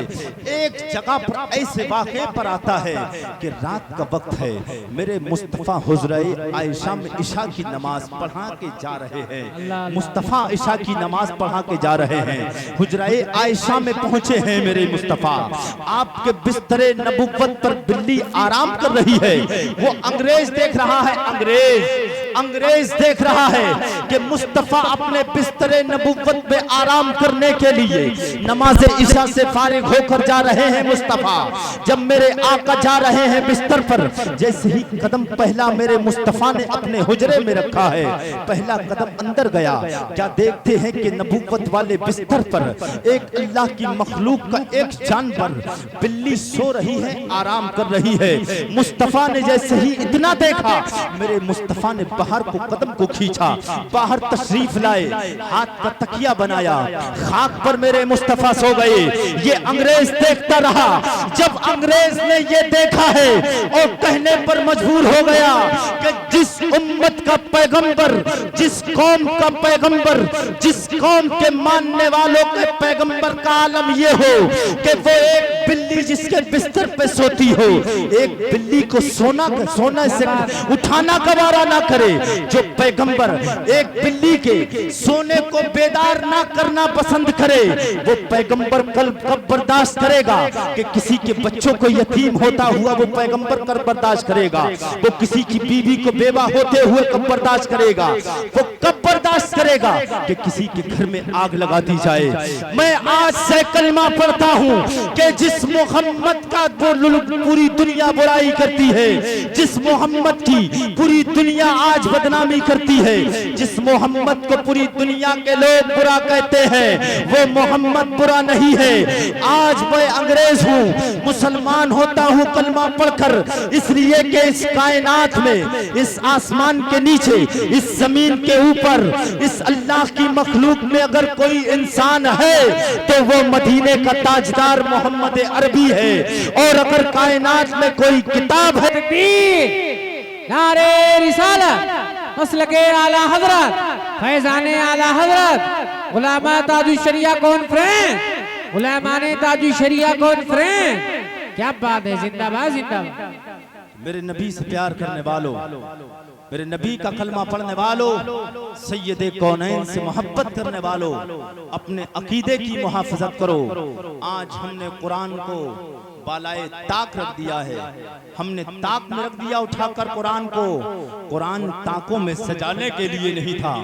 Speaker 3: एक जगह पर ऐसे वाक़े पर आता है कि रात का वक्त है, मेरे मुस्तफा हुजरे आयशा में इशा की नमाज पढ़ा के जा रहे हैं। मुस्तफा इशा की नमाज पढ़ा के जा रहे हैं, हुजरे आयशा में पहुंचे हैं मेरे मुस्तफा। आपके बिस्तरे नबुव्वत पर बिल्ली आराम कर रही है। वो अंग्रेज देख रहा है, अंग्रेज देख रहा है कि मुस्तफा अपने बिस्तरे नबुव्वत में आराम करने के लिए नमाज इशा से फारिग होकर जा रहे हैं। मुस्तफा जब मेरे आका जा रहे हैं बिस्तर पर, जैसे ही कदम पहला मेरे मुस्तफा ने अपने हुजरे में रखा है, पहला कदम अंदर गया, क्या देखते हैं कि नबुव्वत वाले बिस्तर पर एक अल्लाह की मखलूक का एक जानवर बिल्ली सो रही है, आराम कर रही है। मुस्तफा ने जैसे ही इतना देखा, मेरे मुस्तफा ने बाहर को कदम को खींचा, बाहर तशरीफ लाए, हाथ का तकिया बनाया, खाक पर मेरे मुस्तफा सो गए। ये अंग्रेज देखता रहा। जब अंग्रेज ने ये देखा है और कहने पर मजबूर हो गया कि जिस उम्मत का पैगंबर, जिस कौम का पैगंबर, जिस कौम के मानने वालों के पैगंबर का आलम ये हो कि वो एक बिल्ली जिसके बिस्तर पे सोती हो, एक बिल्ली को सोना से उठाना गवारा ना करे, जो पैगंबर एक बिल्ली के सोने को बेदार ना करना पसंद करे, वो पैगंबर कब बर्दाश्त करेगा कि किसी के बच्चों को यतीम होता हुआ वो पैगंबर कर बर्दाश्त करेगा? वो किसी की बीवी को बेवा होते हुए कब बर्दाश्त करेगा? वो कब बर्दाश्त करेगा कि किसी के घर में आग लगा दी जाए? मैं आज से कलमा पढ़ता हूँ कि जिस मोहम्मद का पूरी दुनिया बुराई करती है, जिस मोहम्मद की पूरी दुनिया आज बदनामी करती है, जिस मोहम्मद को पूरी दुनिया के लोग बुरा कहते हैं, वो मोहम्मद बुरा नहीं है। आज मैं अंग्रेज हूँ, मुसलमान होता हूँ कलमा पढ़कर, इसलिए कि इस कायनात में, इस आसमान के नीचे, इस जमीन के ऊपर, इस अल्लाह की मखलूक में अगर कोई इंसान है तो वो मदीने का ताजदार मोहम्मद अरबी है। और अगर कायनात में कोई किताब है,
Speaker 2: नारे रिसालत, मसलके आला हजरत, फैजाने आला हजरत, उलमा ताजु शरिया कॉन्फ्रेंस, उलमाने ताजु शरिया कॉन्फ्रेंस। क्या बात है, जिंदाबाद जिंदाबाद।
Speaker 3: मेरे नबी से प्यार करने वालों, मेरे नबी का कलमा पढ़ने वालों, सैयदे कौनैन से मोहब्बत करने वालों, अपने अकीदे की मुहाफजत करो। आज हमने कुरान को बालाए ताक रख दिया है, हमने ताक में रख दिया उठाकर कुरान को। कुरान ताकों में सजाने के लिए नहीं था,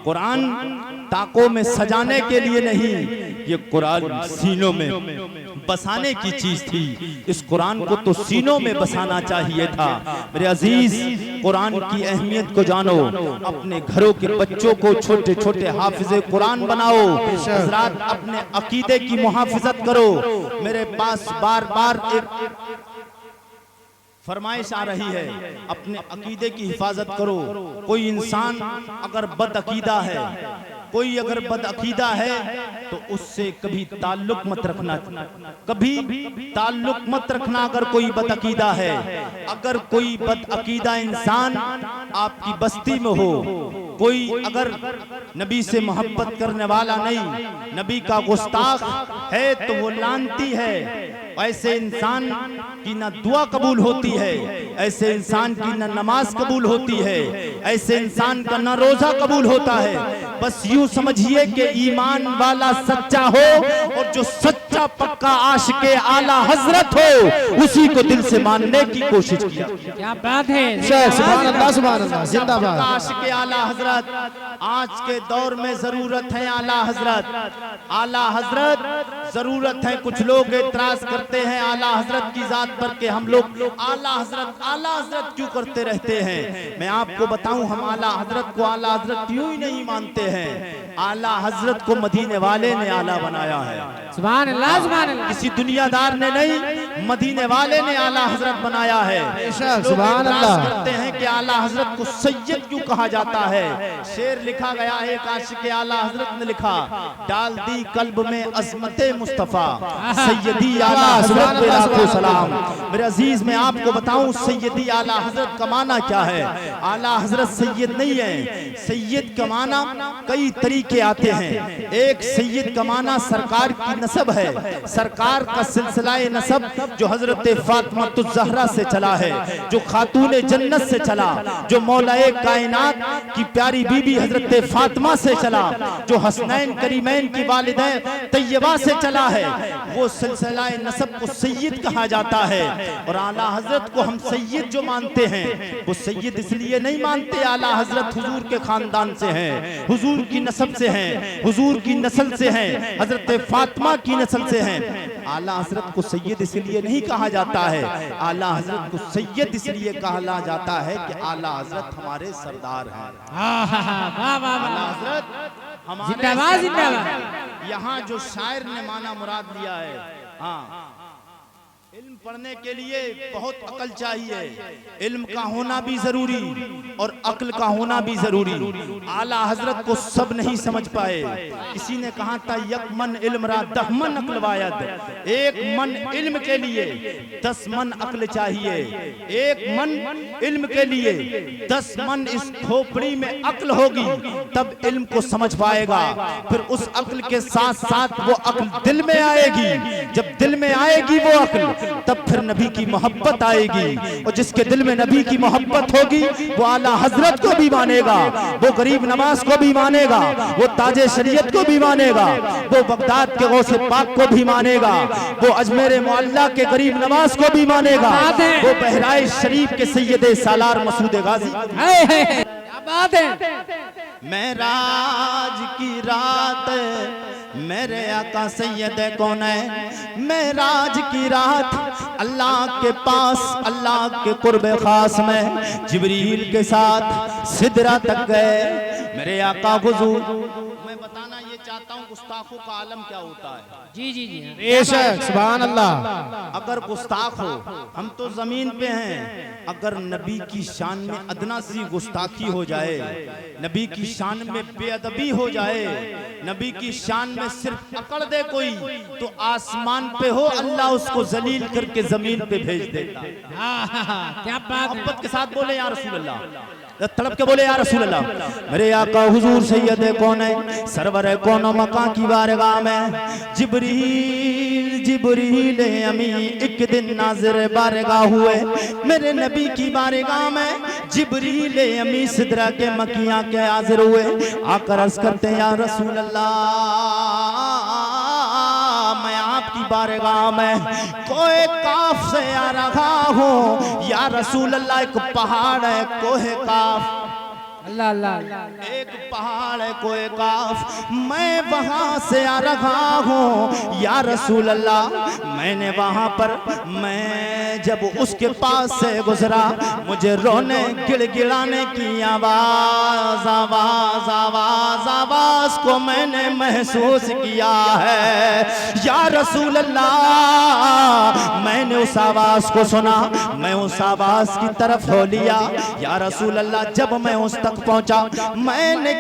Speaker 3: कुरान ताकों में सजाने के लिए नहीं, ये कुरान सीनों में बसाने की चीज थी। इस कुरान को तो सीनों में बसाना चाहिए था। मेरे अजीज, कुरान की अहमियत को जानो, अपने घरों के बच्चों को छोटे छोटे हाफिजे कुरान बनाओ। हज़रात, अपने अकीदे की मुहाफिजत करो। मेरे पास बार बार एक फरमाइश आ रही है, अपने अकीदे की हिफाजत करो। कोई इंसान अगर बद अकीदा है, कोई अगर बदअकीदा है तो उससे कभी ताल्लुक मत रखना, कभी ताल्लुक मत रखना अगर कोई बदअकीदा है। अगर कोई बदअकीदा इंसान आपकी बस्ती में हो, कोई अगर नबी से मोहब्बत करने वाला नहीं, नबी का गुस्ताख है तो वो लानती है। ऐसे इंसान की ना दुआ कबूल होती है, ऐसे इंसान की ना नमाज कबूल होती है, ऐसे इंसान का ना रोजा कबूल होता है। बस यूं समझिए कि ईमान वाला सच्चा हो और जो सच्चा पक्का आशिके आला हजरत हो उसी को दिल से मानने की कोशिश किया।
Speaker 2: क्या बात है,
Speaker 4: सुभान अल्लाह, सुभान अल्लाह, जिंदाबाद।
Speaker 3: आशिके आला हजरत, आज के दौर में जरूरत है आला हजरत, आला हजरत जरूरत है। कुछ लोग एतराज करते हैं आला हजरत की जात पर कि हम लोग आला हजरत क्यों करते रहते हैं। मैं आपको बताऊं, हम आला हजरत को आला हजरत यूं ही नहीं मानते हैं। आला हजरत को मदीने वाले ने आला बनाया है।
Speaker 2: सुभान अल्लाह, सुभान अल्लाह।
Speaker 3: किसी दुनियादार ने नहीं, मदीने वाले ने आला हजरत बनाया है।
Speaker 4: सुभान अल्लाह।
Speaker 3: करते हैं कि आला हजरत को सैयद क्यों कहा जाता है। शेर लिखा गया है, एक आशिक आला हजरत ने लिखा, डाल दी कल्ब में अजमते मुस्तफा सैयदी आला हजरत पे लाखों सलाम। मेरे अजीज, मैं आपको बताऊं सैयदी आला हजरत का माना क्या है। आला हजरत सैयद नहीं है। सैयद का माना कई तरीके आते हैं। एक सैयद का माना सरकार की नसब है, सरकार का सिलसिलाए नसब जो हजरत फातिमा ज़हरा से चला है, जो खातून जन्नत से चला, जो मौलाए कायनात की प्यारी बीबी हजरत फातिमा से चला, जो हसनैन करीमैन की वालिदा तैयबा से चला है, वो सिलसिलाए नसब को सैयद कहा जाता है। और आला हजरत को हम सैयद जो मानते हैं वो सैयद इसलिए नहीं मानते, आला हजरत हुजूर के खानदान से हैं, हुजूर की नस्ब से हैं, हुजूर की नस्ल से हैं, हजरत फातिमा की नस्ल से हैं। आला हजरत को सैयद इसलिए नहीं कहा जाता है, आला हजरत को सैयद इसलिए कहा जाता है कि आला हजरत हमारे सरदार हैं। आला हजरत हमारे
Speaker 2: जिंदाबाद, जिंदाबाद।
Speaker 3: यहाँ जो शायर ने माना मुराद लिया है, हाँ, इल्म पढ़ने के लिए बहुत अकल चाहिए, इल्म का होना भी जरूरी और अक्ल का होना भी जरूरी। आला हजरत को सब नहीं समझ पाए। किसी ने कहा था, यक मन इल्म रा 10 मन अक्ल वायद। एक मन इल्म के लिए 10 मन अक्ल चाहिए। एक मन इल्म के लिए 10 मन इस खोपड़ी में अक्ल होगी तब इल्म को समझ पाएगा। फिर उस अक्ल के साथ साथ वो अक्ल दिल में आएगी। जब दिल में आएगी वो अक्ल, तब फिर नबी की मोहब्बत आएगी। और जिसके दिल में नबी की मोहब्बत होगी वो आला हजरत को भी मानेगा, वो गरीब नवाज को भी मानेगा, वो ताजे शरीयत को भी मानेगा, वो बगदाद के गौसे पाक को भी मानेगा, वो अजमेर मुअल्ला के गरीब नवाज को भी मानेगा, वो बहराइच शरीफ के सैयदे सालार मसूद गाजी।
Speaker 2: क्या बात है।
Speaker 3: मेराज की रात मेरे आका सैयद कौन है। मेराज की रात अल्लाह के पास, अल्लाह के कुर्बे खास में जिब्रील के साथ सिदरा तक गए। मेरे आका हुजूर, मैं बताना ये चाहता हूँ गुस्ताखों का आलम क्या होता है।
Speaker 2: जी जी जी,
Speaker 4: बेशक, सुभान अल्लाह।
Speaker 3: अगर गुस्ताख हो, हम तो जमीन पे हैं, अगर नबी की शान में अदना सी गुस्ताखी हो जाए, नबी की शान में बेअदबी हो जाए, नबी की शान में सिर्फ अकड़ दे कोई, तो आसमान पे हो अल्लाह उसको जलील करके जमीन पे भेज देता।
Speaker 2: क्या बात है।
Speaker 3: मोहब्बत के साथ बोले या रसूल अल्लाह, तड़प के बोले या रसूल अल्लाह। मेरे आका हुजूर सैयद कौन है, सरवर कौन मकां की बारगाह में जिब्रील जिब्रील अमी एक दिन नाज़िर बारगाह हुए। मेरे नबी की बारगाह में जिब्रील अमी सिदरा के मकिया के हाजिर हुए। आकर अर्ज़ करते हैं, या रसूल अल्लाह, मैं आपकी बारगाह में कोहे काफ से आ रहा हूँ। या रसूल अल्लाह, एक पहाड़ है कोहे काफ,
Speaker 2: अल्लाह अल्लाह।
Speaker 3: एक पहाड़ है कोहे काफ, मैं वहां से आ रहा हूँ। या रसूल अल्लाह, मैंने वहां पर, मैं जब उसके पास से गुजरा, मुझे रोने गिड़गिड़ाने की आवाज आवाज आवाज आवाज को मैंने महसूस किया है। या रसूल अल्लाह, मैंने उस आवाज को सुना, मैं उस आवाज की तरफ हो लिया। या रसूल अल्लाह, जब मैं उस तक पहुंचा, मैंने